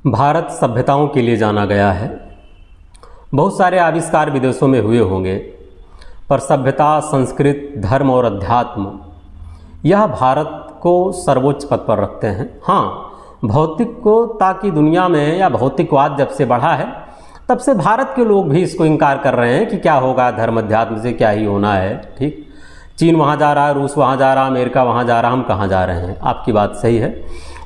भारत सभ्यताओं के लिए जाना गया है। बहुत सारे आविष्कार विदेशों में हुए होंगे, पर सभ्यता, संस्कृत, धर्म और अध्यात्म यह भारत को सर्वोच्च पद पर रखते हैं। हाँ, भौतिकता की दुनिया में या भौतिकवाद जब से बढ़ा है तब से भारत के लोग भी इसको इनकार कर रहे हैं कि क्या होगा, धर्म अध्यात्म से क्या ही होना है। ठीक, चीन वहाँ जा रहा है, रूस वहाँ जा रहा है, अमेरिका वहाँ जा रहा है, हम कहाँ जा रहे हैं। आपकी बात सही है,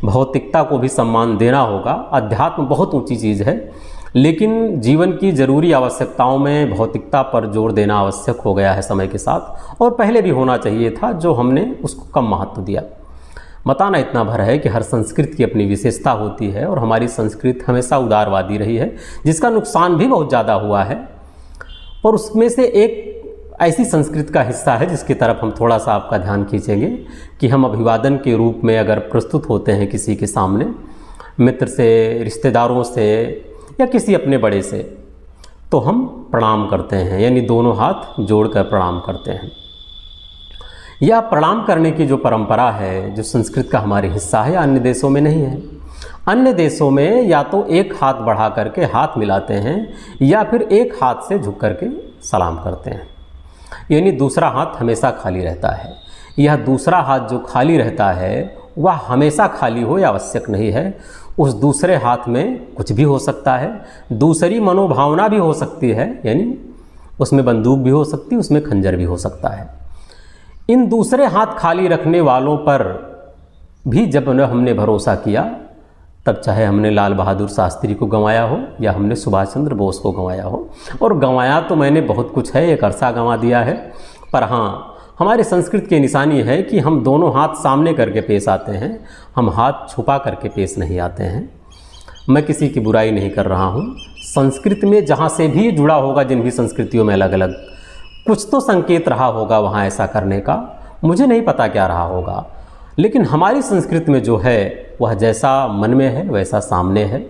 भौतिकता को भी सम्मान देना होगा। अध्यात्म बहुत ऊंची चीज़ है, लेकिन जीवन की ज़रूरी आवश्यकताओं में भौतिकता पर जोर देना आवश्यक हो गया है समय के साथ, और पहले भी होना चाहिए था, जो हमने उसको कम महत्व दिया। बताना इतना भर है कि हर संस्कृति की अपनी विशेषता होती है, और हमारी संस्कृति हमेशा उदारवादी रही है, जिसका नुकसान भी बहुत ज़्यादा हुआ है। और उसमें से एक ऐसी संस्कृति का हिस्सा है जिसकी तरफ हम थोड़ा सा आपका ध्यान खींचेंगे कि हम अभिवादन के रूप में अगर प्रस्तुत होते हैं किसी के सामने, मित्र से, रिश्तेदारों से या किसी अपने बड़े से, तो हम प्रणाम करते हैं, यानी दोनों हाथ जोड़कर प्रणाम करते हैं। यह प्रणाम करने की जो परंपरा है, जो संस्कृत का हमारे हिस्सा है, अन्य देशों में नहीं है। अन्य देशों में या तो एक हाथ बढ़ा करके हाथ मिलाते हैं या फिर एक हाथ से झुक करके सलाम करते हैं, यानी दूसरा हाथ हमेशा खाली रहता है। यह दूसरा हाथ जो खाली रहता है वह हमेशा खाली हो, यह आवश्यक नहीं है। उस दूसरे हाथ में कुछ भी हो सकता है, दूसरी मनोभावना भी हो सकती है, यानी उसमें बंदूक भी हो सकती है, उसमें खंजर भी हो सकता है। इन दूसरे हाथ खाली रखने वालों पर भी जब हमने भरोसा किया, तब चाहे हमने लाल बहादुर शास्त्री को गंवाया हो या हमने सुभाष चंद्र बोस को गंवाया हो, और गंवाया तो मैंने बहुत कुछ है, एक अरसा गंवा दिया है, पर हाँ, हमारी संस्कृति की निशानी है कि हम दोनों हाथ सामने करके पेश आते हैं, हम हाथ छुपा करके पेश नहीं आते हैं। मैं किसी की बुराई नहीं कर रहा हूँ। संस्कृति में जहाँ से भी जुड़ा होगा, जिन भी संस्कृतियों में अलग अलग कुछ तो संकेत रहा होगा वहाँ ऐसा करने का, मुझे नहीं पता क्या रहा होगा, लेकिन हमारी संस्कृति में जो है वह जैसा मन में है वैसा सामने है,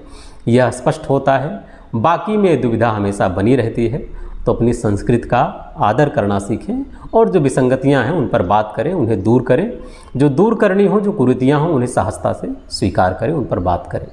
यह स्पष्ट होता है। बाकी में दुविधा हमेशा बनी रहती है। तो अपनी संस्कृति का आदर करना सीखें, और जो विसंगतियां हैं उन पर बात करें, उन्हें दूर करें। जो दूर करनी हो, जो कुरीतियां हों, उन्हें सहजता से स्वीकार करें, उन पर बात करें।